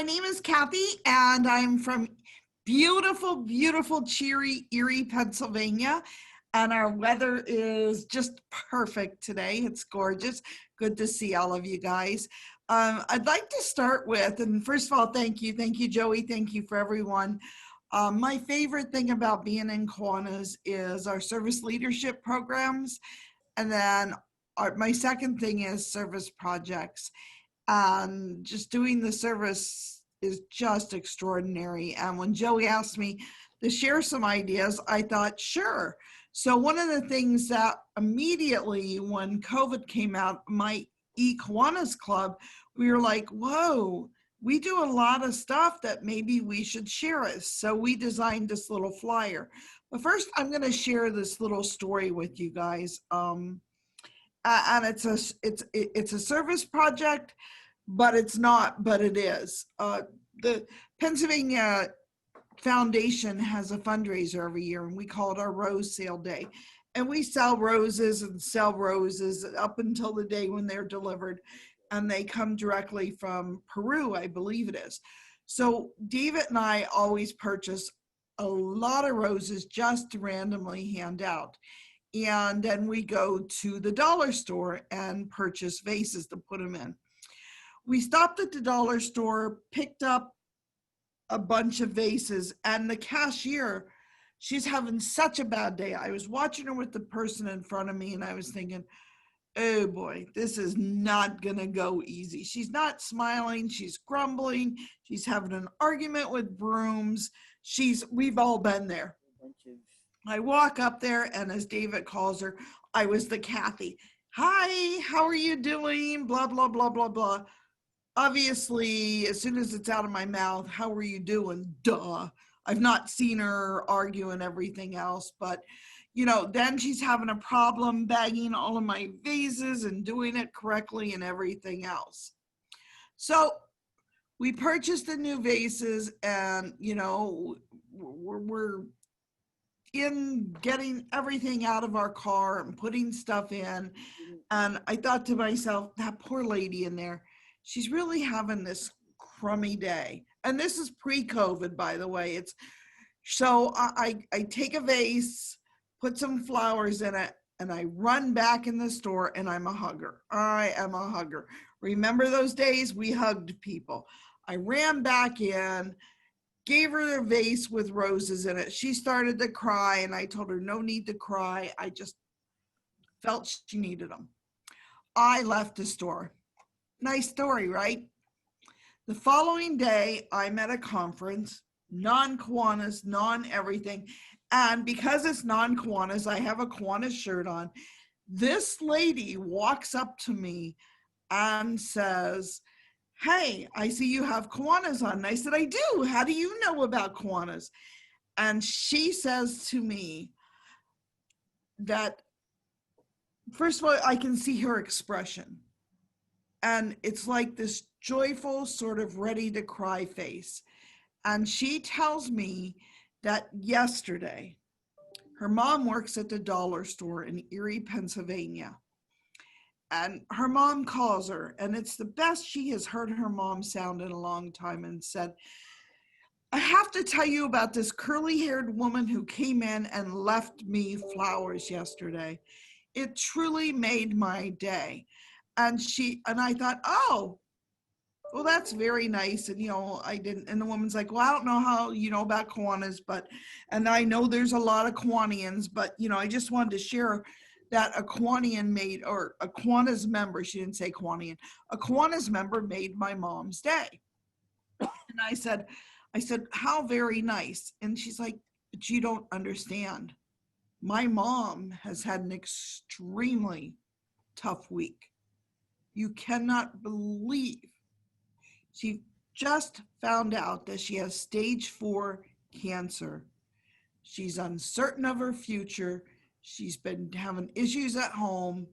my name is Cathy, and I'm from beautiful, beautiful, cheery Erie, Pennsylvania. And our weather is just perfect today. It's gorgeous. Good to see all of you guys. I'd like to start with, and first of all, thank you. Thank you, Joey. Thank you for everyone. My favorite thing about being in Kiwanis is our service leadership programs. And then my second thing is service projects. Just doing the service is just extraordinary. And when Joey asked me to share some ideas, I thought, sure. So one of the things that immediately when COVID came out, my Kiwanis Club, we were like, whoa, we do a lot of stuff that maybe we should share it. So we designed this little flyer. But first, I'm going to share this little story with you guys. And it's a service project, but it's not, but it is. The Pennsylvania Foundation has a fundraiser every year, and we call it our Rose Sale Day. And we sell roses and sell roses up until the day when they're delivered, and they come directly from Peru, I believe it is. So David and I always purchase a lot of roses just to randomly hand out. And then we go to the dollar store and purchase vases to put them in. We stopped at the dollar store, picked up a bunch of vases, and the cashier, she's having such a bad day. I was watching her with the person in front of me, and I was thinking, oh boy, this is not gonna go easy. She's not smiling, she's grumbling, she's having an argument with brooms. We've all been there. I walk up there, and as David calls her, I was the Cathy. Hi, how are you doing? Blah, blah, blah, blah, blah. Obviously, as soon as it's out of my mouth, how are you doing? Duh. I've not seen her argue and everything else, but then she's having a problem bagging all of my vases and doing it correctly and everything else. So we purchased the new vases, and we're in getting everything out of our car and putting stuff in. And I thought to myself, that poor lady in there, she's really having this crummy day. And this is pre-COVID, by the way. So I take a vase, put some flowers in it, and I run back in the store, and I'm a hugger. I am a hugger. Remember those days we hugged people? I ran back in, gave her a vase with roses in it. She started to cry, and I told her no need to cry. I just felt she needed them. I left the store. Nice story, right? The following day, I'm at a conference, non-Kiwanis, non-everything. And because it's non-Kiwanis, I have a Kiwanis shirt on. This lady walks up to me and says, hey, I see you have Kiwanis on. And I said, I do. How do you know about Kiwanis? And she says to me that, first of all, I can see her expression. And it's like this joyful, sort of ready to cry face. And she tells me that yesterday, her mom works at the dollar store in Erie, Pennsylvania. And her mom calls her, and it's the best she has heard her mom sound in a long time, and said, I have to tell you about this curly-haired woman who came in and left me flowers yesterday. It truly made my day. And I thought, oh, well, that's very nice. And, I didn't, and the woman's like, well, I don't know how you know about Kiwanis, and I know there's a lot of Kiwanians, but, I just wanted to share that a Kiwanian made, or a Kiwanis member, she didn't say Kiwanian, a Kiwanis member made my mom's day. And I said, how very nice. And she's like, but you don't understand. My mom has had an extremely tough week. You cannot believe. She just found out that she has stage 4 cancer. She's uncertain of her future. She's been having issues at home.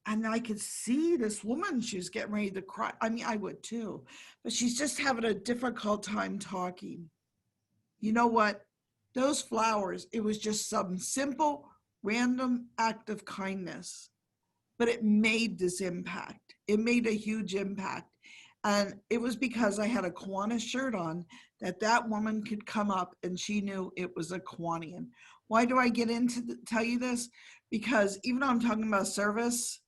And I could see this woman, she was getting ready to cry. I mean, I would too, but she's just having a difficult time talking. You know what? Those flowers, it was just some simple, random act of kindness, but it made this impact. It made a huge impact. And it was because I had a Kiwanis shirt on that that woman could come up and she knew it was a Kiwanian. Why do I get into tell you this? Because even though I'm talking about service,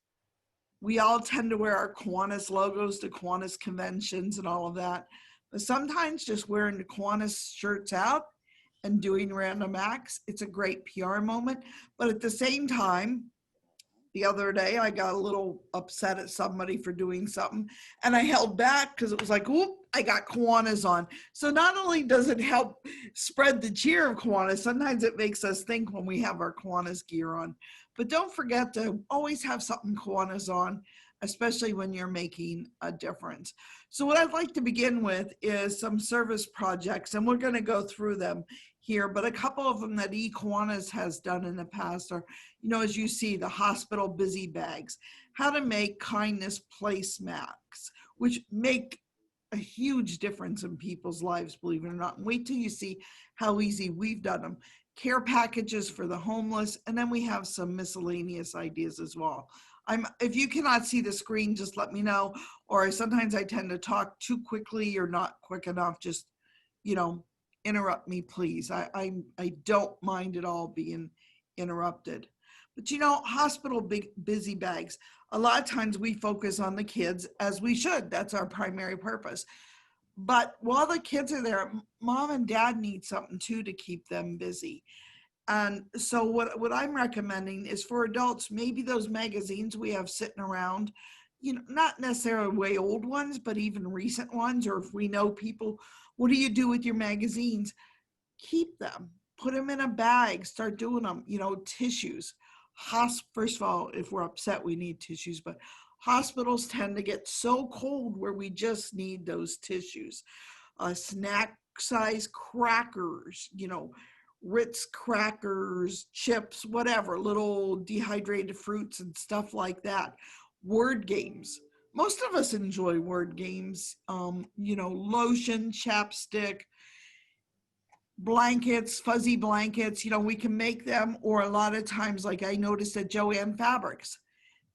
we all tend to wear our Kiwanis logos to Kiwanis conventions and all of that. But sometimes just wearing the Kiwanis shirts out and doing random acts, it's a great PR moment. But at the same time, the other day I got a little upset at somebody for doing something and I held back because it was like, whoop, I got Kiwanis on. So not only does it help spread the cheer of Kiwanis, sometimes it makes us think when we have our Kiwanis gear on. But don't forget to always have something Kiwanis on, especially when you're making a difference. So what I'd like to begin with is some service projects, and we're going to go through them here, but a couple of them that Kiwanis has done in the past are, you know, as you see, the hospital busy bags, how to make kindness placemats, which make a huge difference in people's lives, believe it or not. And wait till you see how easy we've done them. Care packages for the homeless, and then we have some miscellaneous ideas as well. If you cannot see the screen, just let me know, or sometimes I tend to talk too quickly or not quick enough, just, you know, interrupt me, please. I don't mind at all being interrupted. But you know, hospital busy bags, a lot of times we focus on the kids, as we should. That's our primary purpose. But while the kids are there, mom and dad need something too to keep them busy. And so what I'm recommending is for adults, maybe those magazines we have sitting around, you know, not necessarily way old ones, but even recent ones, or if we know people, what do you do with your magazines? Keep them, put them in a bag, start doing them, you know, tissues. First of all, if we're upset, we need tissues, but hospitals tend to get so cold where we just need those tissues. Snack size crackers, you know, Ritz crackers, chips, whatever, little dehydrated fruits and stuff like that. Word games. Most of us enjoy word games. You know, lotion, chapstick, blankets, fuzzy blankets, you know, we can make them, or a lot of times, like I noticed at Joann Fabrics,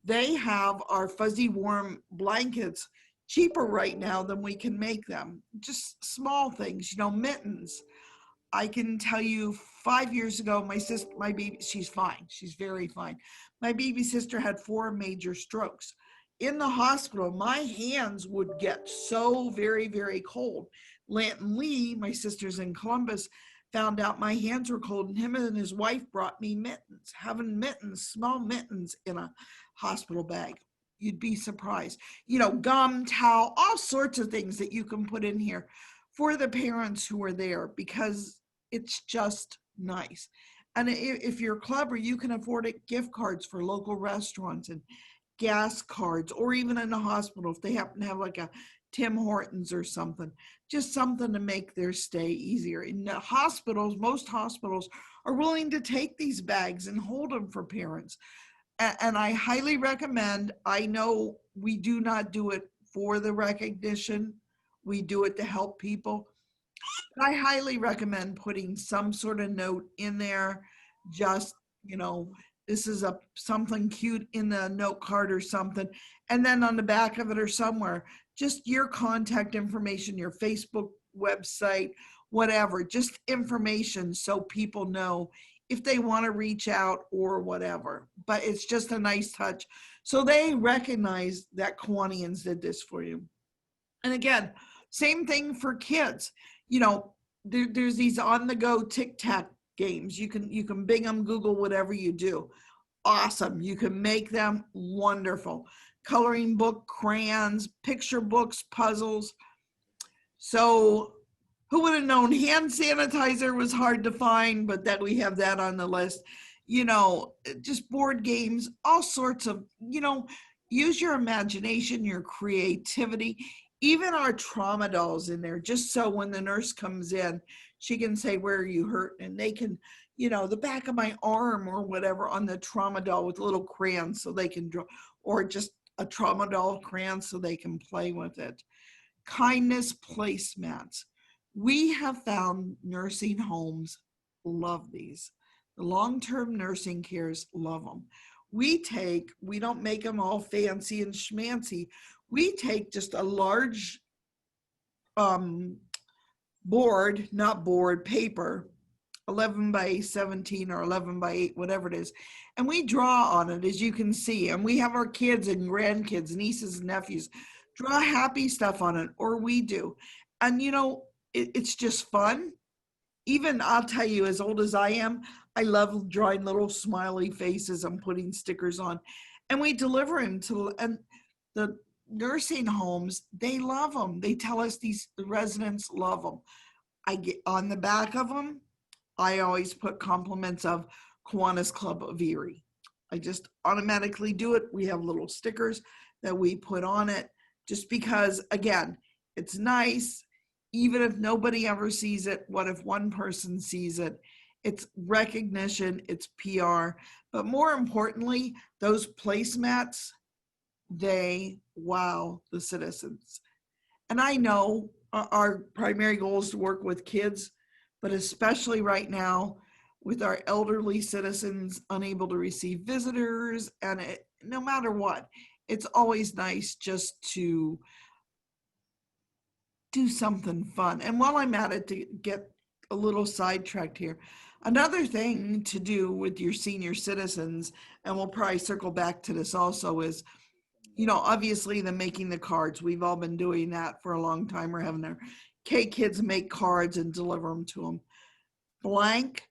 they have our fuzzy warm blankets cheaper right now than we can make them. Just small things, you know, mittens. I can tell you 5 years ago, my baby, she's fine. She's very fine. My baby sister had 4 major strokes. In the hospital, my hands would get so very, very cold. Lanton Lee, my sister's in Columbus, found out my hands were cold, and him and his wife brought me mittens. Having mittens, small mittens in a hospital bag. You'd be surprised. You know, gum, towel, all sorts of things that you can put in here for the parents who are there, because it's just nice. And if you're clever, you can afford it, gift cards for local restaurants and gas cards, or even in the hospital, if they happen to have like a Tim Hortons or something, just something to make their stay easier. In the hospitals, most hospitals are willing to take these bags and hold them for parents. And I highly recommend, I know we do not do it for the recognition, we do it to help people. I highly recommend putting some sort of note in there, just, you know, this is something cute in the note card or something. And then on the back of it or somewhere, just your contact information, your Facebook website, whatever, just information so people know if they want to reach out or whatever. But it's just a nice touch. So they recognize that Kiwanians did this for you. And again, same thing for kids. You know, there's these on-the-go tic-tac games. You can Bing them, Google, whatever you do. Awesome. You can make them wonderful. Coloring book, crayons, picture books, puzzles. So who would have known hand sanitizer was hard to find, but that we have that on the list. You know, just board games, all sorts of, you know, use your imagination, your creativity, even our trauma dolls in there, just so when the nurse comes in, she can say, where are you hurt? And they can, you know, the back of my arm or whatever on the trauma doll with little crayons so they can draw, or just a trauma doll crayon so they can play with it. Kindness placemats. We have found nursing homes love these. The long-term nursing cares love them. We don't make them all fancy and schmancy. We take just a large um, board, not board, paper, 11 by 17 or 11 by 8, whatever it is. And we draw on it, as you can see. And we have our kids and grandkids, nieces and nephews, draw happy stuff on it, or we do. And, it's just fun. Even I'll tell you, as old as I am, I love drawing little smiley faces and putting stickers on. And we deliver them and the nursing homes, they love them. They tell us the residents love them. I get on the back of them, I always put compliments of Kiwanis Club of Erie. I just automatically do it. We have little stickers that we put on it just because, again, it's nice. Even if nobody ever sees it, what if one person sees it? It's recognition, it's PR. But more importantly, those placemats, they wow the citizens. And I know our primary goal is to work with kids, but especially right now with our elderly citizens unable to receive visitors, and no matter what, it's always nice just to do something fun. And while I'm at it, to get a little sidetracked here, another thing to do with your senior citizens, and we'll probably circle back to this also, is obviously the making the cards. We've all been doing that for a long time. We're having our K-kids make cards and deliver them to them. Blank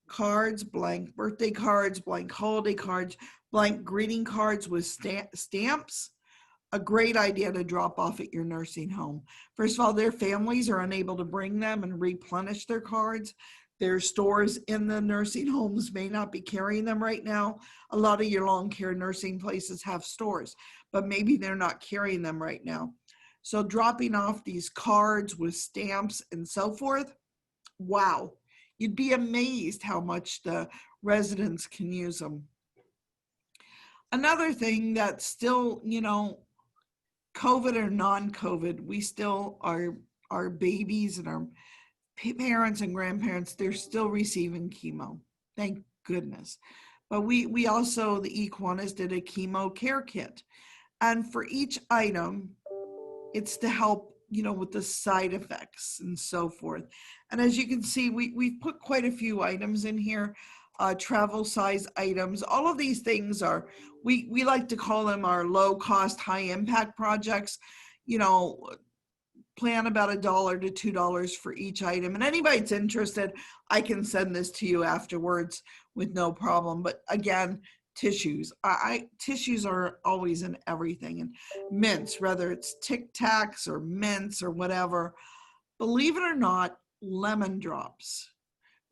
cards, blank birthday cards, blank holiday cards, blank greeting cards with stamps. A great idea to drop off at your nursing home. First of all, their families are unable to bring them and replenish their cards. Their stores in the nursing homes may not be carrying them right now. A lot of your long care nursing places have stores, but maybe they're not carrying them right now. So dropping off these cards with stamps and so forth, wow, you'd be amazed how much the residents can use them. Another thing that's still, COVID or non-COVID, we still our babies and our parents and grandparents, they're still receiving chemo. Thank goodness. But we also, the Kiwanis, did a chemo care kit. And for each item, it's to help, with the side effects and so forth. And as you can see, we've put quite a few items in here, travel size items. All of these things are, we like to call them our low cost, high impact projects. Plan about $1 to $2 for each item. And anybody that's interested, I can send this to you afterwards with no problem. But again, tissues. Tissues are always in everything. And mints, whether it's Tic Tacs or mints or whatever. Believe it or not, lemon drops.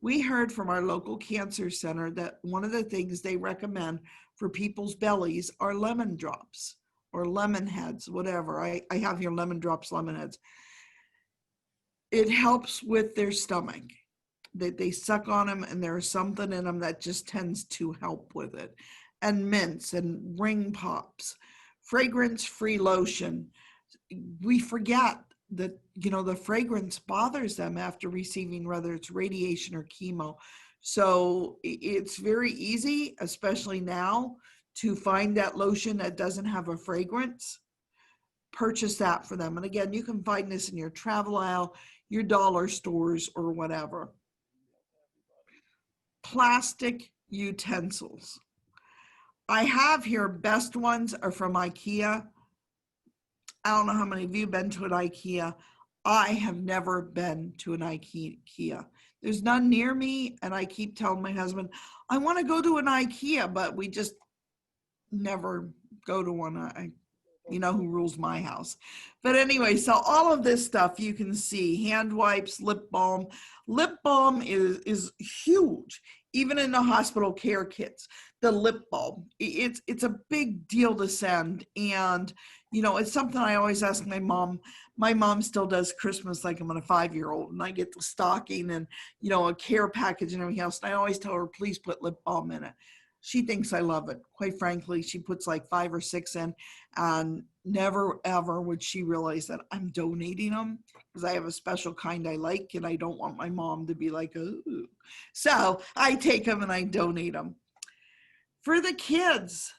We heard from our local cancer center that one of the things they recommend for people's bellies are lemon drops or lemon heads, whatever. I have here lemon drops, lemon heads. It helps with their stomach. They suck on them and there's something in them that just tends to help with it. And mints and ring pops, fragrance-free lotion. We forget that, the fragrance bothers them after receiving, whether it's radiation or chemo. So it's very easy, especially now, to find that lotion that doesn't have a fragrance. Purchase that for them. And again, you can find this in your travel aisle, your dollar stores, or whatever. Plastic utensils. I have here, best ones are from IKEA. I don't know how many of you have been to an IKEA. I have never been to an IKEA. There's none near me, and I keep telling my husband, I want to go to an IKEA, but we just never go to one. You know who rules my house. But anyway, so all of this stuff you can see, hand wipes, lip balm. Lip balm is huge, even in the hospital care kits. The lip balm, it's a big deal to send. And, it's something I always ask my mom. My mom still does Christmas like I'm a 5-year-old, and I get the stocking and, a care package and everything else. And I always tell her, please put lip balm in it. She thinks I love it. Quite frankly, she puts like 5 or 6 in, and never ever would she realize that I'm donating them because I have a special kind I like, and I don't want my mom to be like, ooh. So I take them and I donate them. For the kids,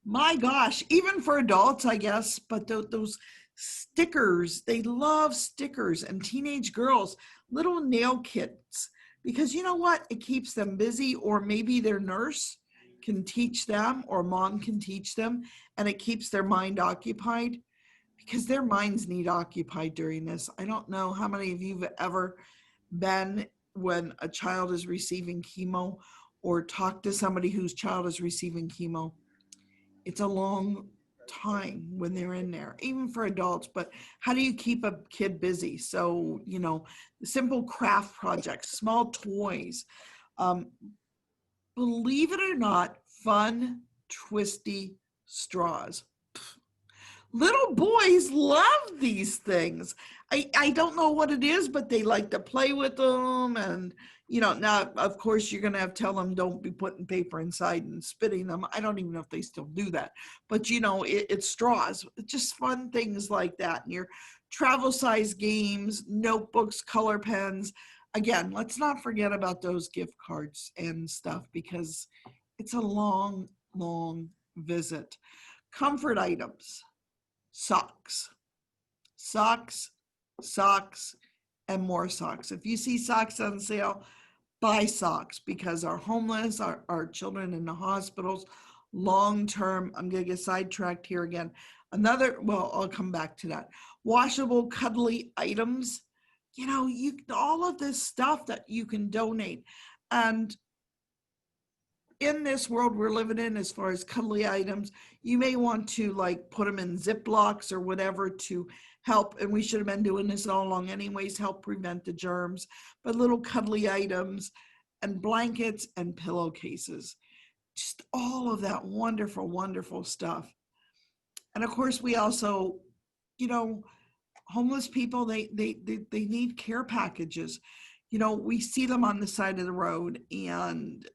My gosh, even for adults, I guess, but those stickers, they love stickers, and teenage girls, little nail kits, because you know what? It keeps them busy, or maybe their nurse can teach them, or mom can teach them, and it keeps their mind occupied because their minds need occupied during this. I don't know how many of you have ever been when a child is receiving chemo or talked to somebody whose child is receiving chemo. It's a long time when they're in there, even for adults. But how do you keep a kid busy? So, simple craft projects, small toys. Um, Believe it or not, fun, twisty straws. Little boys love these things. I don't know what it is, but they like to play with them. And, now, of course, you're going to have to tell them don't be putting paper inside and spitting them. I don't even know if they still do that. But, it's straws. It's just fun things like that. And your travel size games, notebooks, color pens. Again, let's not forget about those gift cards and stuff because it's a long, long visit. Comfort items. Socks, socks, socks, and more socks. If you see socks on sale, buy socks because our homeless, our children in the hospitals, long-term, I'm going to get sidetracked here again. I'll come back to that. Washable, cuddly items, all of this stuff that you can donate. And in this world we're living in, as far as cuddly items, you may want to put them in Ziplocs or whatever to help, and we should have been doing this all along anyways, help prevent the germs, but little cuddly items and blankets and pillowcases, just all of that wonderful, wonderful stuff. And of course we also, homeless people, they need care packages. We see them on the side of the road, and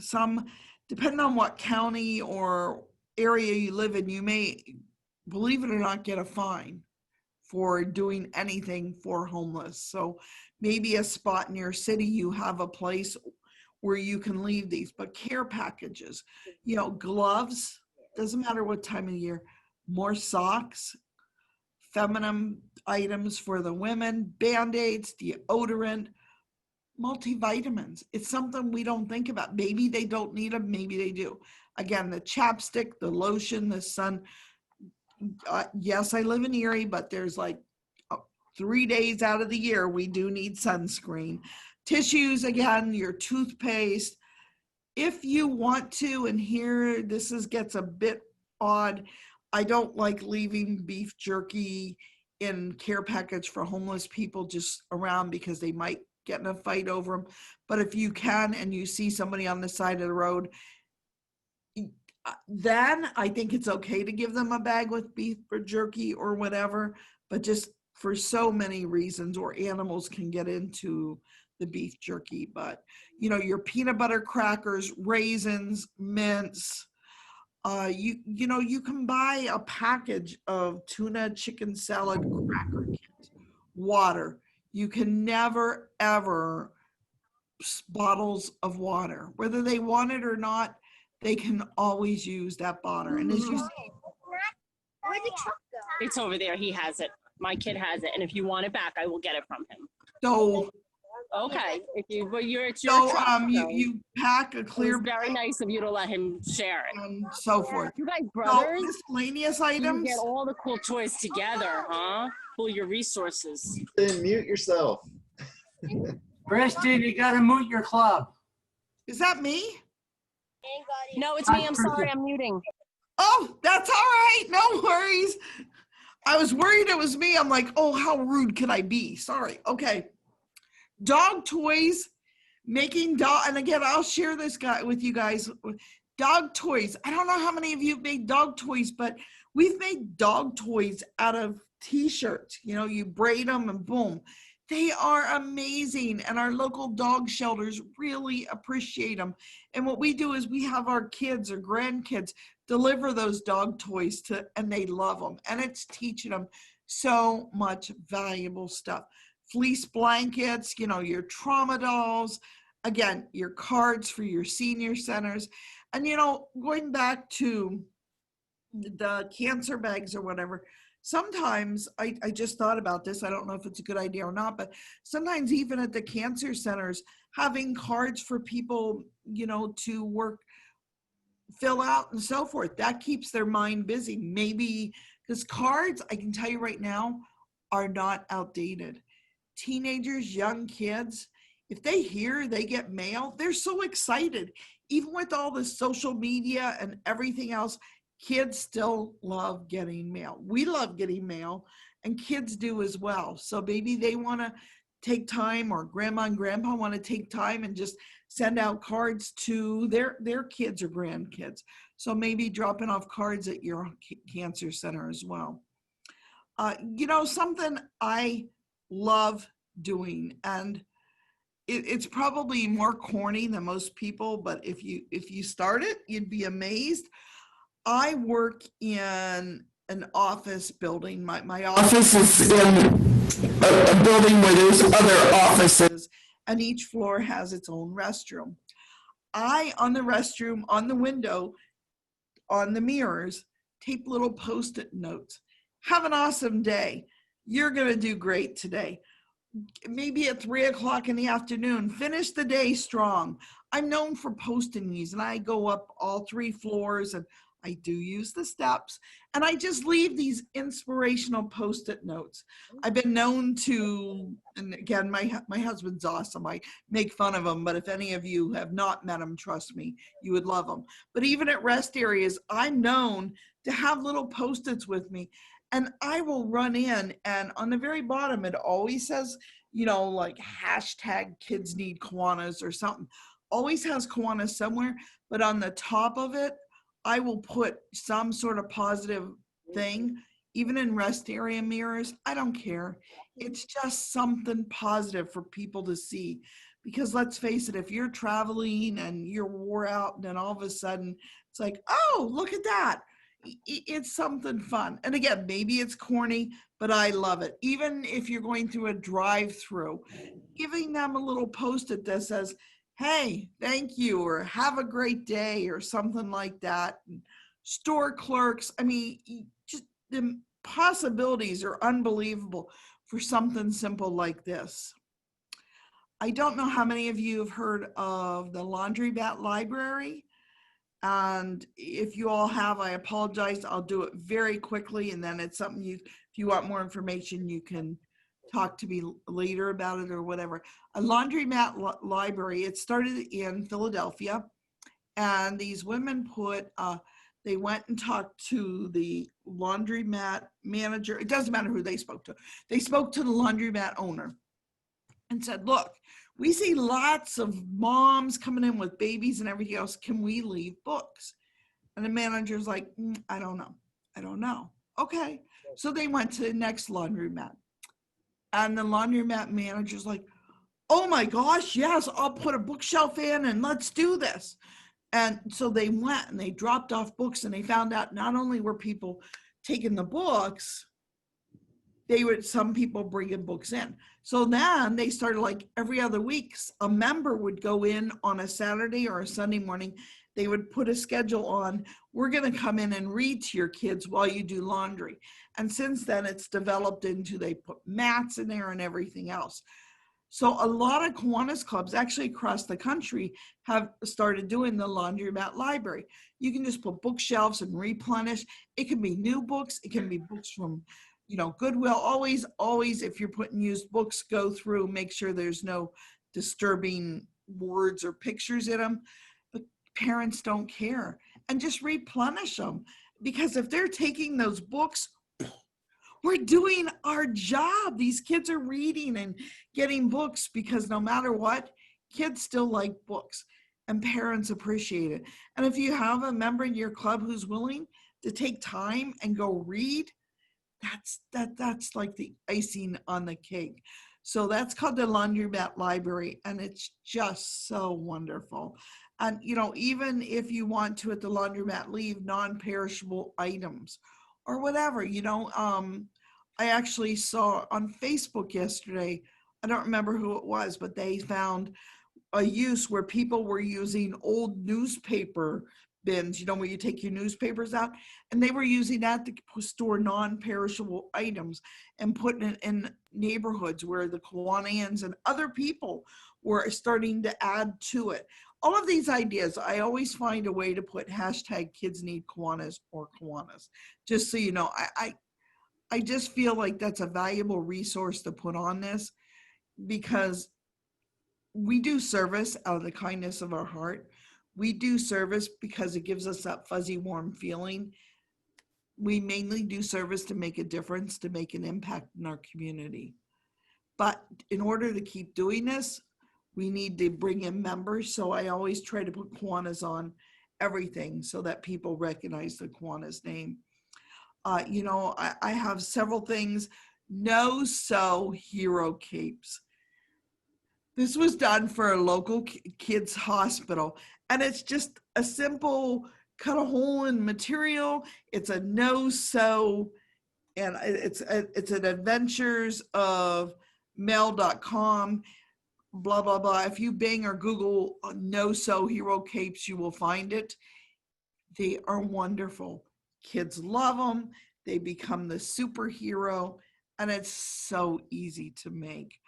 some, depending on what county or area you live in, you may, believe it or not, get a fine for doing anything for homeless. So maybe a spot in your city, you have a place where you can leave these, but care packages, gloves, doesn't matter what time of year, more socks, feminine items for the women, Band-Aids, deodorant, multivitamins. It's something we don't think about. Maybe they don't need them, maybe they do. Again, the chapstick, the lotion, the sun. Yes, I live in Erie, but there's 3 days out of the year we do need sunscreen. Tissues, again, your toothpaste. If you want to, and here gets a bit odd, I don't like leaving beef jerky in care package for homeless people just around because they might get in a fight over them. But if you can and you see somebody on the side of the road, then I think it's okay to give them a bag with beef or jerky or whatever, but just for so many reasons, or animals can get into the beef jerky. But your peanut butter crackers, raisins, mints, you can buy a package of tuna chicken salad cracker kit, water. You can never, ever, bottles of water, whether they want it or not, they can always use that bottle. And as you see, where'd the truck go? It's over there. He has it. My kid has it. And if you want it back, I will get it from him. So, okay. It's your truck. You pack a clear. It's very nice of you to let him share it. And so forth. You guys brothers? So, miscellaneous items. You get all the cool toys together, huh? Pull your resources. Then mute yourself. Kristen, you gotta mute your club. Is that me? No, it's me. I'm sorry. I'm muting. Oh, that's all right. No worries. I was worried it was me. I'm like, oh, how rude could I be? Sorry. Okay. Dog toys, making dog, and again, I'll share this with you guys. Dog toys. I don't know how many of you have made dog toys, but we've made dog toys out of t-shirts. You braid them and boom. They are amazing, and our local dog shelters really appreciate them. And what we do is we have our kids or grandkids deliver those dog toys and they love them. And it's teaching them so much valuable stuff. Fleece blankets, your trauma dolls, again, your cards for your senior centers. And, going back to the cancer bags or whatever. Sometimes I just thought about this. I don't know if it's a good idea or not, but sometimes even at the cancer centers, having cards for people, to work, fill out and so forth, that keeps their mind busy. Maybe because cards, I can tell you right now, are not outdated. Teenagers, young kids, if they hear they get mail, they're so excited. Even with all the social media and everything else, kids still love getting mail. We love getting mail, and kids do as well. So maybe they want to take time, or grandma and grandpa want to take time and just send out cards to their kids or grandkids. So maybe dropping off cards at your cancer center as well. Something I love doing, and it's probably more corny than most people, but if you start it, you'd be amazed. I work in an office building. My office is in a building where there's other offices, and each floor has its own restroom. On the restroom, on the window, on the mirrors, tape little Post-it notes. Have an awesome day. You're going to do great today. Maybe at 3:00 in the afternoon, finish the day strong. I'm known for posting these, and I go up all 3 floors, and I do use the steps, and I just leave these inspirational Post-it notes. I've been known to, and again, my husband's awesome. I make fun of him, but if any of you have not met him, trust me, you would love him. But even at rest areas, I'm known to have little Post-its with me, and I will run in, and on the very bottom, it always says, like hashtag kids need Kiwanis or something. Always has Kiwanis somewhere, but on the top of it, I will put some sort of positive thing, even in rest area mirrors. I don't care. It's just something positive for people to see. Because let's face it, if you're traveling and you're wore out, and then all of a sudden it's like, oh, look at that. It's something fun. And again, maybe it's corny, but I love it. Even if you're going through a drive-through, giving them a little Post-it that says, hey, thank you, or have a great day, or something like that. And store clerks, just the possibilities are unbelievable for something simple like this. I don't know how many of you have heard of the Laundromat Library. And if you all have, I apologize. I'll do it very quickly, and then it's something if you want more information, you can talk to me later about it or whatever. A laundromat library, it started in Philadelphia, and these women they went and talked to the laundromat manager. It doesn't matter who they spoke to. They spoke to the laundromat owner and said, look, we see lots of moms coming in with babies and everything else. Can we leave books? And the manager's like, I don't know. Okay. So they went to the next laundromat. And the laundromat manager's like, oh my gosh, yes, I'll put a bookshelf in and let's do this. And so they went and they dropped off books, and they found out not only were people taking the books, some people bringing books in. So then they started, like every other week, a member would go in on a Saturday or a Sunday morning. They would put a schedule on, we're going to come in and read to your kids while you do laundry. And since then it's developed into, they put mats in there and everything else. So a lot of Kiwanis clubs actually across the country have started doing the laundromat library. You can just put bookshelves and replenish. It can be new books. It can be books from, Goodwill. Always, if you're putting used books, go through, make sure there's no disturbing words or pictures in them. But parents don't care, and just replenish them, because if they're taking those books, we're doing our job. These kids are reading and getting books, because no matter what, kids still like books, and parents appreciate it. And if you have a member in your club who's willing to take time and go read, that's like the icing on the cake. So that's called the Laundromat Library, and it's just so wonderful. And even if you want to at the laundromat leave non-perishable items or whatever, I actually saw on Facebook yesterday, I don't remember who it was, but they found a use where people were using old newspaper bins, you know, where you take your newspapers out, and they were using that to store non-perishable items and putting it in neighborhoods where the Kiwanians and other people were starting to add to it. All of these ideas, I always find a way to put hashtag kids need Kiwanis or Kiwanis, just so you know. I just feel like that's a valuable resource to put on this, because we do service out of the kindness of our heart. We do service because it gives us that fuzzy, warm feeling. We mainly do service to make a difference, to make an impact in our community. But in order to keep doing this, we need to bring in members. So I always try to put Kiwanis on everything so that people recognize the Kiwanis name. You know, I have several things. No Sew hero capes. This was done for a local kids hospital, and it's just a simple cut a hole in material. It's a no sew, and it's an adventures of mail.com, blah, blah, blah. If you Bing or Google no sew hero capes, you will find it. They are wonderful. Kids love them. They become the superhero, and it's so easy to make.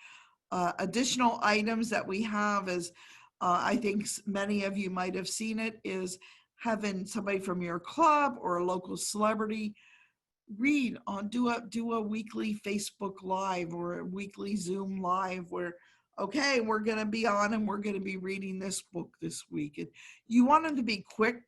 Additional items that we have is, I think many of you might have seen it, is having somebody from your club or a local celebrity read on, do a weekly Facebook Live or a weekly Zoom Live where, okay, we're going to be on and we're going to be reading this book this week. And you want them to be quick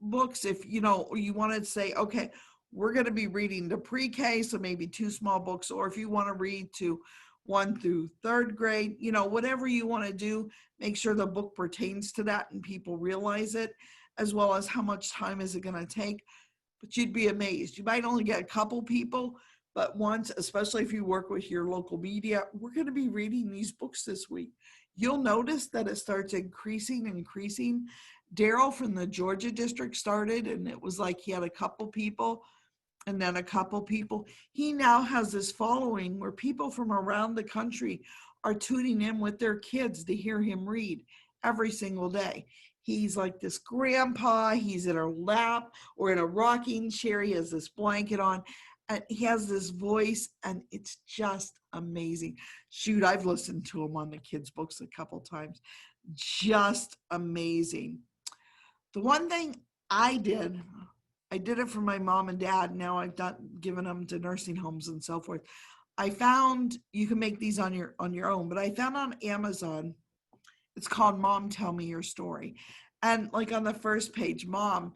books. If you know, or you want to say, okay, we're going to be reading the pre-K, so maybe 2 small books, or if you want to read to 1 through 3rd grade, you know, whatever you want to do, make sure the book pertains to that and people realize it, as well as how much time is it going to take. But you'd be amazed. You might only get a couple people, but once, especially if you work with your local media, we're going to be reading these books this week. You'll notice that it starts increasing. Daryl from the Georgia district started, and it was like he had a couple people and then a couple people. He now has this following where people from around the country are tuning in with their kids to hear him read every single day. He's like this grandpa, he's in a lap or in a rocking chair, he has this blanket on, and he has this voice, and it's just amazing. Shoot, I've listened to him on the kids' books a couple times. Just amazing. The one thing I did it for my mom and dad. Now I've given them to nursing homes and so forth. I found you can make these on your own, but I found on Amazon, it's called Mom Tell Me Your Story. And like on the first page, Mom,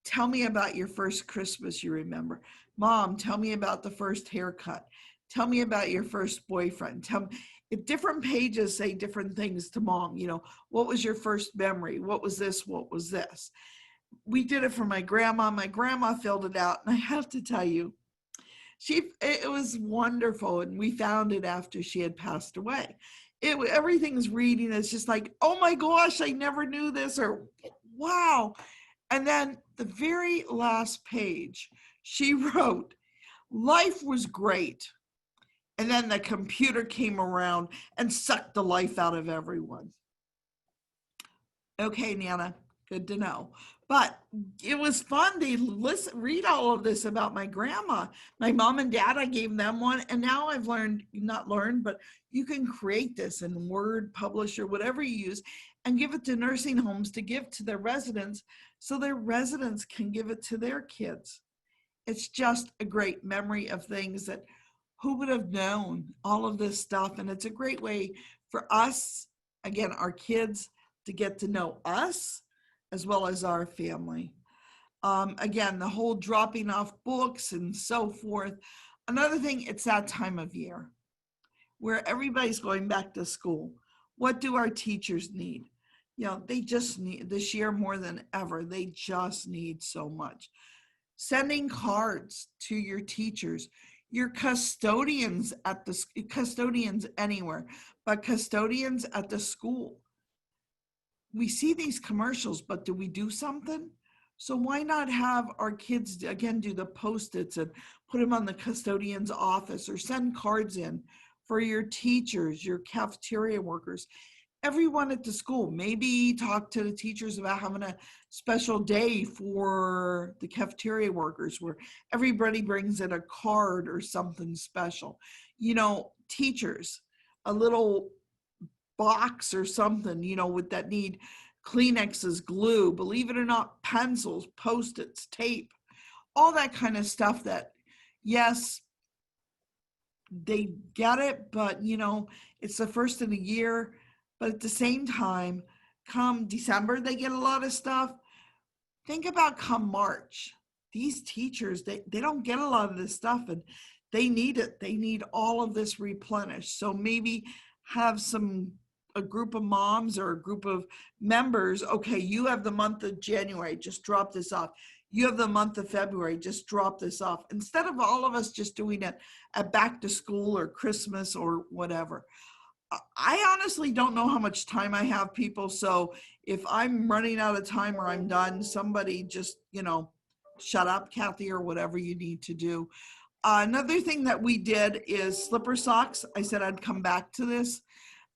tell me about your first Christmas you remember. Mom, tell me about the first haircut. Tell me about your first boyfriend. Tell me, if different pages say different things to Mom, you know, what was your first memory? What was this? What was this? We did it for my grandma. My grandma filled it out, and I have to tell you, it was wonderful, and we found it after she had passed away. Everything's reading. It's just like, oh my gosh, I never knew this, or wow. And then the very last page, she wrote, life was great. And then the computer came around and sucked the life out of everyone. Okay, Nana, good to know. But it was fun to read all of this about my grandma. My mom and dad, I gave them one. And now I've but you can create this in Word, Publisher, whatever you use, and give it to nursing homes to give to their residents so their residents can give it to their kids. It's just a great memory of things that who would have known all of this stuff. And it's a great way for us, again, our kids, to get to know us as well as our family. Again, the whole dropping off books and so forth. Another thing, it's that time of year where everybody's going back to school. What do our teachers need? You know, they just need, this year more than ever, they just need so much. Sending cards to your teachers, your custodians custodians anywhere, but custodians at the school. We see these commercials, but do we do something? So why not have our kids, again, do the Post-its and put them on the custodian's office, or send cards in for your teachers, your cafeteria workers. everyone at the school. Maybe talk to the teachers about having a special day for the cafeteria workers where everybody brings in a card or something special. You know, teachers, a little box or something, you know, with that need Kleenexes, glue, believe it or not, pencils, Post-its, tape, all that kind of stuff that, yes, they get it, but you know, it's the first of the year. But at the same time, come December, they get a lot of stuff. Think about come March. These teachers, they don't get a lot of this stuff and they need it. They need all of this replenished. So maybe have a group of moms or a group of members. Okay, you have the month of January, just drop this off. You have the month of February, just drop this off. Instead of all of us just doing it at back to school or Christmas or whatever. I honestly don't know how much time I have, people. So if I'm running out of time or I'm done, somebody just, you know, shut up, Cathy, or whatever you need to do. Another thing that we did is slipper socks. I said I'd come back to this.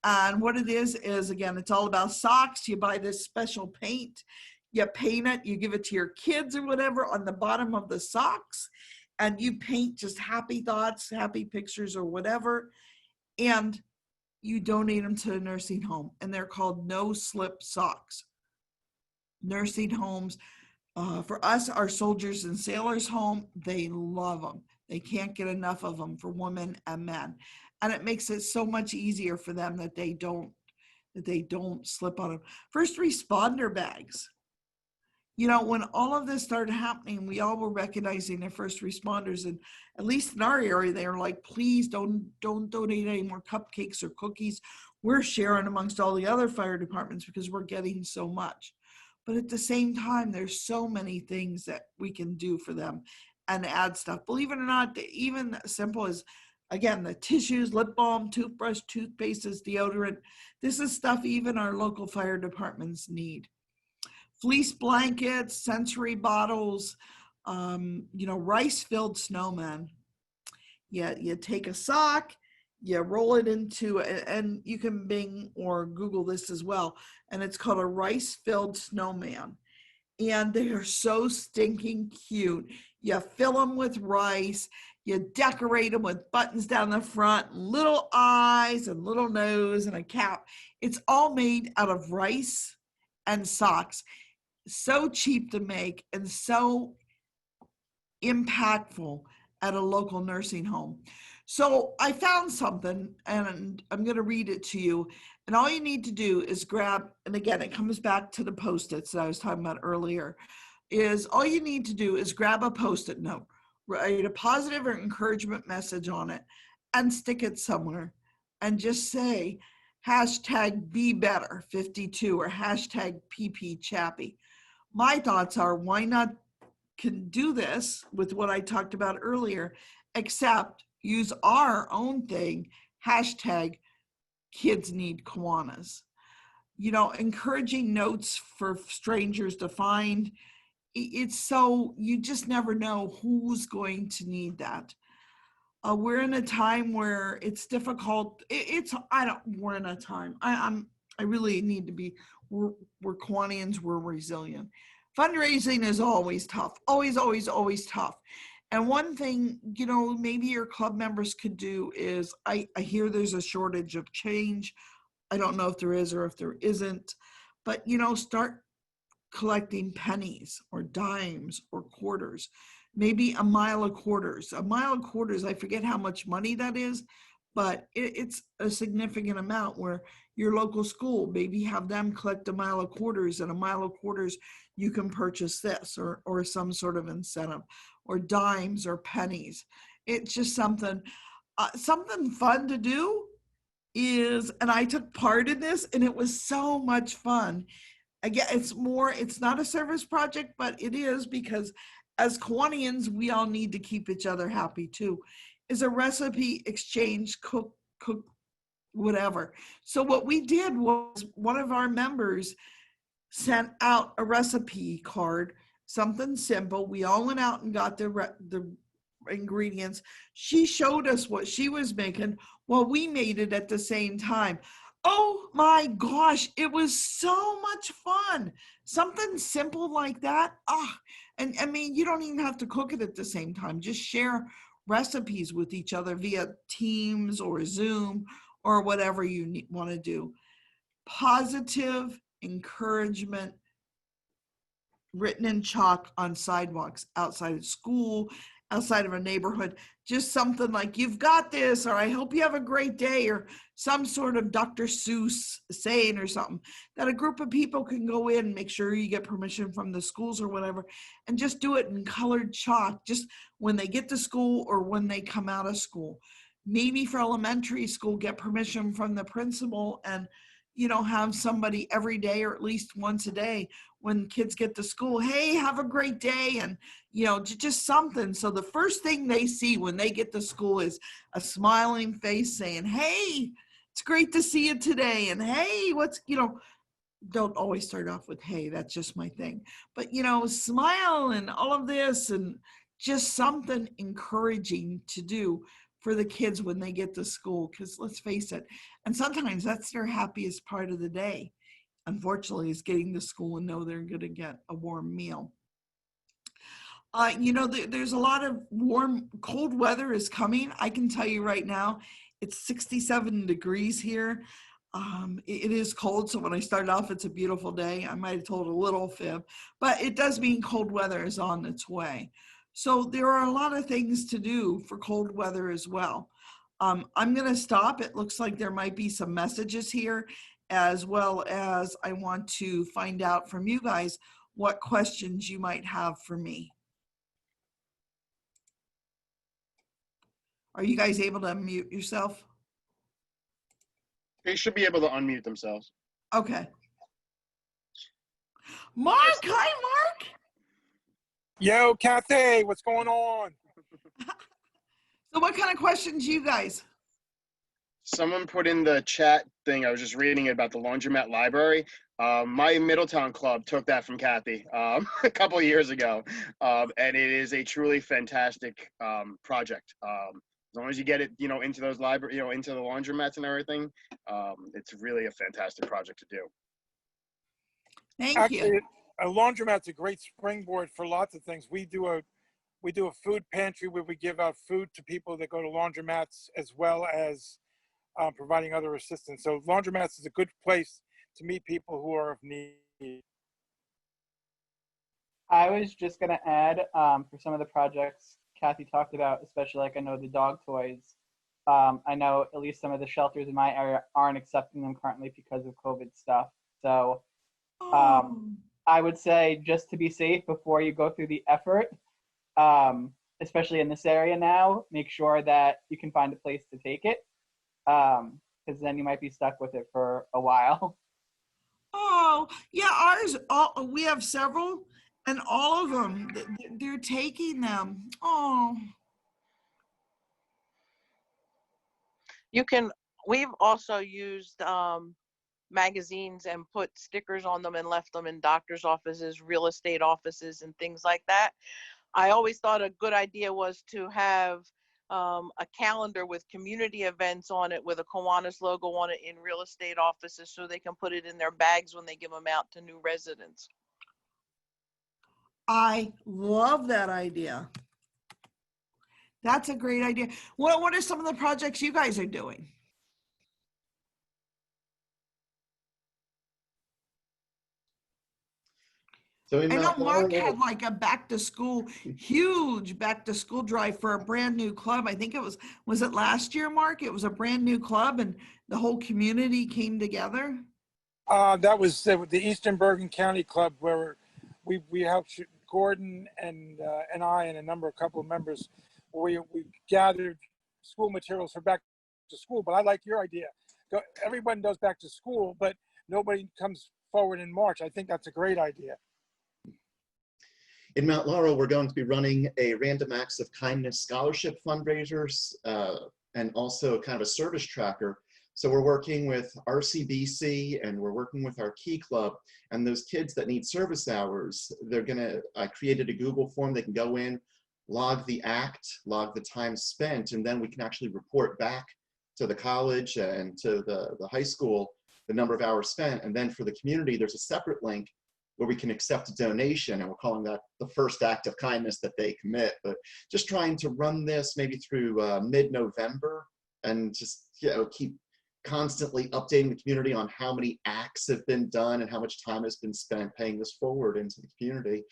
And what it is, again, it's all about socks. You buy this special paint, you paint it, you give it to your kids or whatever on the bottom of the socks, and you paint just happy thoughts, happy pictures or whatever, and you donate them to a nursing home. And they're called no slip socks. Nursing homes, for us, our soldiers and sailors home, they love them. They can't get enough of them for women and men. And it makes it so much easier for them that they don't slip on them. First responder bags. You know, when all of this started happening, we all were recognizing the first responders, and at least in our area, they were like, please don't donate any more cupcakes or cookies. We're sharing amongst all the other fire departments because we're getting so much. But at the same time, there's so many things that we can do for them and add stuff. Believe it or not, even simple as, again, the tissues, lip balm, toothbrush, toothpastes, deodorant. This is stuff even our local fire departments need. Fleece blankets, sensory bottles, you know, rice-filled snowmen. Yeah, you take a sock, you roll it into, and you can Bing or Google this as well, and it's called a rice-filled snowman. And they are so stinking cute. You fill them with rice, you decorate them with buttons down the front, little eyes and little nose and a cap. It's all made out of rice and socks. So cheap to make and so impactful at a local nursing home. So I found something and I'm going to read it to you. And all you need to do is grab, and again, it comes back to the Post-its that I was talking about earlier, is all you need to do is grab a Post-it note, write a positive or encouragement message on it and stick it somewhere and just say #BeBetter52 or #PPChappy. My thoughts are, why not can do this with what I talked about earlier, except use our own thing, #KidsNeedKiwanis. You know, encouraging notes for strangers to find. It's so, you just never know who's going to need that. We're in a time where it's difficult. We're in a time, I really need to be, we're Kiwanians, we're resilient. Fundraising is always tough, always, always, always tough. And one thing, you know, maybe your club members could do is, I hear there's a shortage of change. I don't know if there is or if there isn't, but, you know, start collecting pennies or dimes or quarters, maybe a mile of quarters. A mile of quarters, I forget how much money that is, but it's a significant amount where your local school, maybe have them collect a mile of quarters, and a mile of quarters, you can purchase this or some sort of incentive, or dimes or pennies. It's just something fun to do is, and I took part in this and it was so much fun. Again, it's not a service project, but it is, because as Kiwanians, we all need to keep each other happy too, is a recipe exchange, cook, whatever. So what we did was, one of our members sent out a recipe card, something simple. We all went out and got the ingredients. She showed us what she was making while we made it at the same time. Oh my gosh, it was so much fun. Something simple like that. Ah, and I mean, you don't even have to cook it at the same time. Just share recipes with each other via Teams or Zoom or whatever you want to do. Positive encouragement written in chalk on sidewalks, outside of school, outside of a neighborhood, just something like, you've got this, or I hope you have a great day, or some sort of Dr. Seuss saying or something that a group of people can go in, make sure you get permission from the schools or whatever, and just do it in colored chalk, just when they get to school or when they come out of school. Maybe for elementary school, get permission from the principal and, have somebody every day or at least once a day when kids get to school, hey, have a great day, and just something. So the first thing they see when they get to school is a smiling face saying, hey, it's great to see you today, and hey, don't always start off with hey, that's just my thing, but smile and all of this, and just something encouraging to do for the kids when they get to school, because let's face it, and sometimes that's their happiest part of the day, unfortunately, is getting to school and know they're going to get a warm meal. There's a lot of cold weather is coming. I can tell you right now, it's 67 degrees here. It is cold, so when I started off, it's a beautiful day. I might have told a little fib, but it does mean cold weather is on its way. So there are a lot of things to do for cold weather as well. I'm going to stop. It looks like there might be some messages here, as well as I want to find out from you guys what questions you might have for me. Are you guys able to unmute yourself? They should be able to unmute themselves. Okay. Mark, hi, Mark. Yo, Cathy, what's going on? So what kind of questions you guys? Someone put in the chat thing, I was just reading about the laundromat library. My Middletown club took that from Cathy a couple of years ago, and it is a truly fantastic project. As long as you get it, into those library, into the laundromats and everything, it's really a fantastic project to do. Thank you. A laundromat's a great springboard for lots of things. We do a food pantry where we give out food to people that go to laundromats, as well as providing other assistance. So laundromats is a good place to meet people who are of need. I was just going to add, for some of the projects Cathy talked about, especially like I know the dog toys. I know at least some of the shelters in my area aren't accepting them currently because of COVID stuff. So I would say, just to be safe before you go through the effort, especially in this area now, make sure that you can find a place to take it, because then you might be stuck with it for a while. Oh, yeah, we have several, and all of them, they're taking them. Oh. We've also used magazines and put stickers on them and left them in doctor's offices, real estate offices, and things like that. I always thought a good idea was to have a calendar with community events on it with a Kiwanis logo on it in real estate offices, so they can put it in their bags when they give them out to new residents. I love that idea. That's a great idea. What are some of the projects you guys are doing? So I know Mark had like a huge back to school drive for a brand new club. I think was it last year, Mark? It was a brand new club and the whole community came together. That was the Eastern Bergen County Club, where we helped Gordon and I and a couple of members. We gathered school materials for back to school. But I like your idea. Everyone does back to school, but nobody comes forward in March. I think that's a great idea. In Mount Laurel, we're going to be running a Random Acts of Kindness scholarship fundraisers and also kind of a service tracker. So we're working with RCBC and we're working with our Key Club, and those kids that need service hours, I created a Google form. They can go in, log the act, log the time spent, and then we can actually report back the college and to the high school, the number of hours spent. And then for the community, there's a separate link where we can accept a donation, and we're calling that the first act of kindness that they commit. But just trying to run this maybe through mid-November, and just, you know, keep constantly updating the community on how many acts have been done and how much time has been spent paying this forward into the community.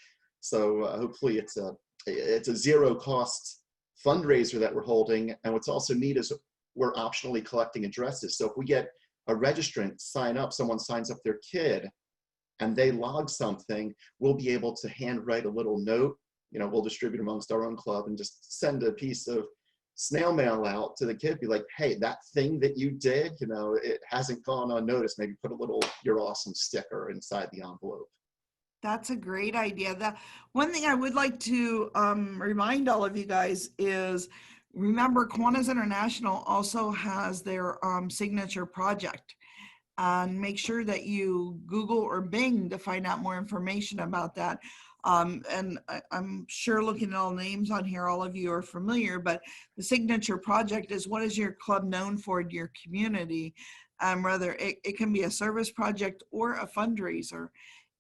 So hopefully it's a zero cost fundraiser that we're holding. And what's also neat is we're optionally collecting addresses. So if we get a registrant sign up, someone signs up their kid and they log something, we'll be able to handwrite a little note. You know, we'll distribute amongst our own club and just send a piece of snail mail out to the kid, be like, hey, that thing that you did, you know, it hasn't gone unnoticed. Maybe put a little "you're awesome" sticker inside the envelope. That's a great idea. That one thing I would like to remind all of you guys is, remember Kiwanis International also has their signature project. And make sure that you Google or Bing to find out more information about that. And I'm sure looking at all names on here, all of you are familiar, but the signature project is, what is your club known for in your community? Whether it can be a service project or a fundraiser.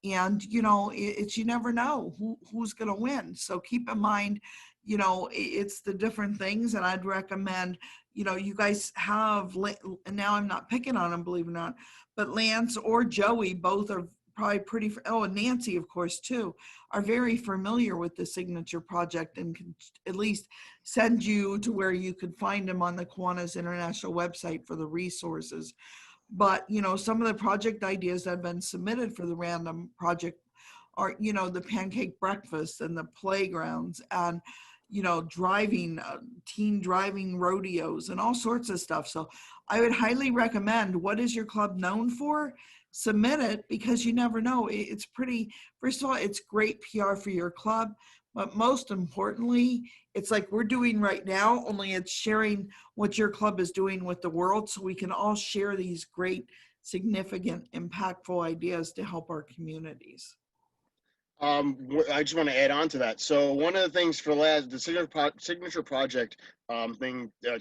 And, you know, you never know who's going to win. So keep in mind, you know, it's the different things. And I'd recommend, you know, you guys have, and now I'm not picking on them, believe it or not, but Lance or Joey, both are probably pretty, oh, and Nancy, of course, too, are very familiar with the signature project and can at least send you to where you could find them on the Kiwanis International website for the resources. But, you know, some of the project ideas that have been submitted for the random project are, you know, the pancake breakfast and the playgrounds and, you know, driving, teen driving rodeos and all sorts of stuff. So I would highly recommend, what is your club known for? Submit it, because you never know. It's pretty, first of all, it's great PR for your club. But most importantly, it's like we're doing right now, only it's sharing what your club is doing with the world, so we can all share these great, significant, impactful ideas to help our communities. I just want to add on to that. So one of the things for the signature project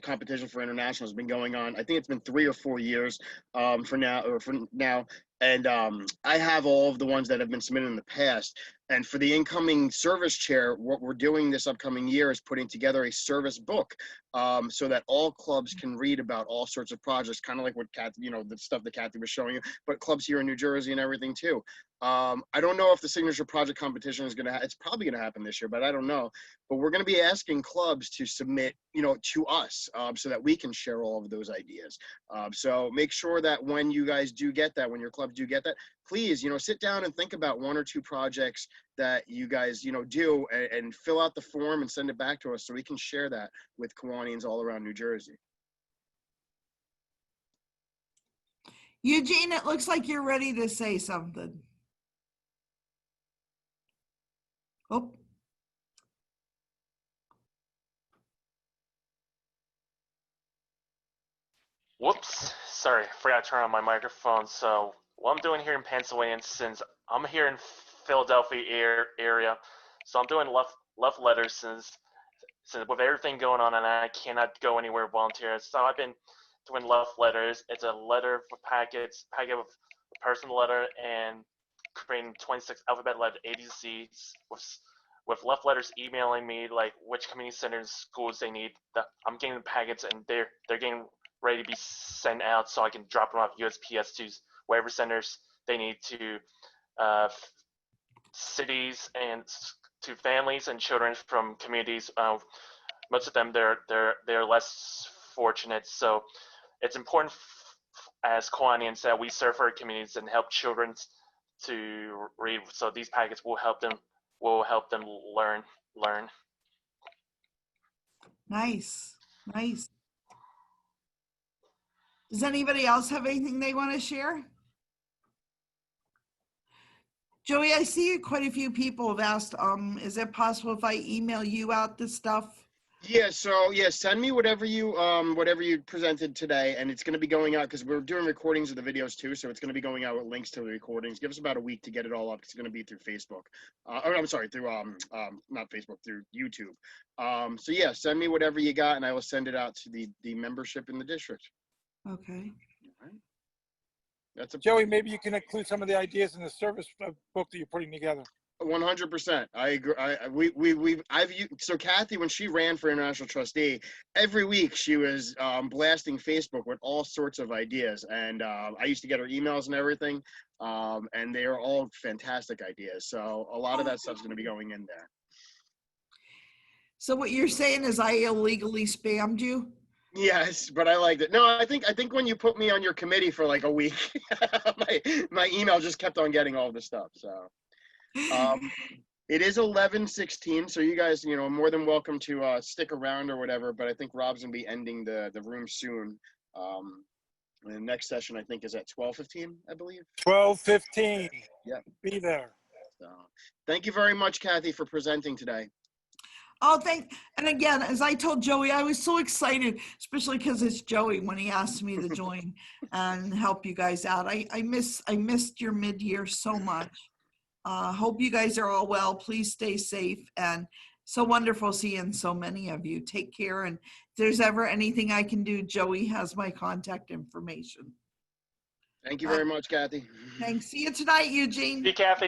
competition for international has been going on. I think it's been 3 or 4 years for now. And I have all of the ones that have been submitted in the past. And for the incoming service chair, what we're doing this upcoming year is putting together a service book so that all clubs can read about all sorts of projects, kind of like what Cathy, you know, the stuff that Cathy was showing you, but clubs here in New Jersey and everything too. I don't know if the signature project competition is going to, it's probably going to happen this year, but I don't know. But we're going to be asking clubs to submit, you know, to us so that we can share all of those ideas. So make sure that when you guys do get that, when your clubs do get that, please, you know, sit down and think about 1 or 2 projects that you guys, you know, do and fill out the form and send it back to us so we can share that with Kiwanians all around New Jersey. Eugene, it looks like you're ready to say something. Oh. Whoops, sorry, forgot to turn on my microphone. So what I'm doing here in Pennsylvania, since I'm here in Philadelphia area, so I'm doing left letters since with everything going on and I cannot go anywhere volunteer. So I've been doing left letters. It's a letter for packet of a personal letter and creating 26 alphabet letter A to Z with left letters emailing me like which community centers, schools they need. I'm getting the packets and they're getting ready to be sent out so I can drop them off USPS to wherever centers they need to cities and to families and children from communities. Most of them they're less fortunate, so it's important as Kiwanians that we serve our communities and help children to read. So these packets will help them learn. Nice. Does anybody else have anything they want to share? Joey, I see quite a few people have asked, is it possible if I email you out this stuff? Yeah, so yeah, send me whatever you presented today, and it's going to be going out because we're doing recordings of the videos too, so it's going to be going out with links to the recordings. Give us about a week to get it all up. It's going to be through Facebook, or I'm sorry, through not Facebook, through YouTube. So yeah, send me whatever you got, and I will send it out to the membership in the district. Okay. All right. That's a Joey, maybe you can include some of the ideas in the service book that you're putting together. 100%. I agree. So Cathy, when she ran for international trustee, every week she was blasting Facebook with all sorts of ideas, and I used to get her emails and everything, and they are all fantastic ideas. So a lot of that stuff's going to be going in there. So what you're saying is I illegally spammed you? Yes, but I liked it. No, I think when you put me on your committee for like a week, my email just kept on getting all the stuff. So. It is 11:16, so you guys, are more than welcome to stick around or whatever. But I think Rob's gonna be ending the room soon. The next session I think is at 12:15, I believe. 12:15. Yep. Be there. So, thank you very much, Cathy, for presenting today. Oh, and again, as I told Joey, I was so excited, especially because it's Joey when he asked me to join and help you guys out. I missed your mid-year so much. Hope you guys are all well. Please stay safe, and so wonderful seeing so many of you. Take care, and if there's ever anything I can do, Joey has my contact information. Thank you very much, Cathy. Thanks. See you tonight, Eugene. See you, Cathy.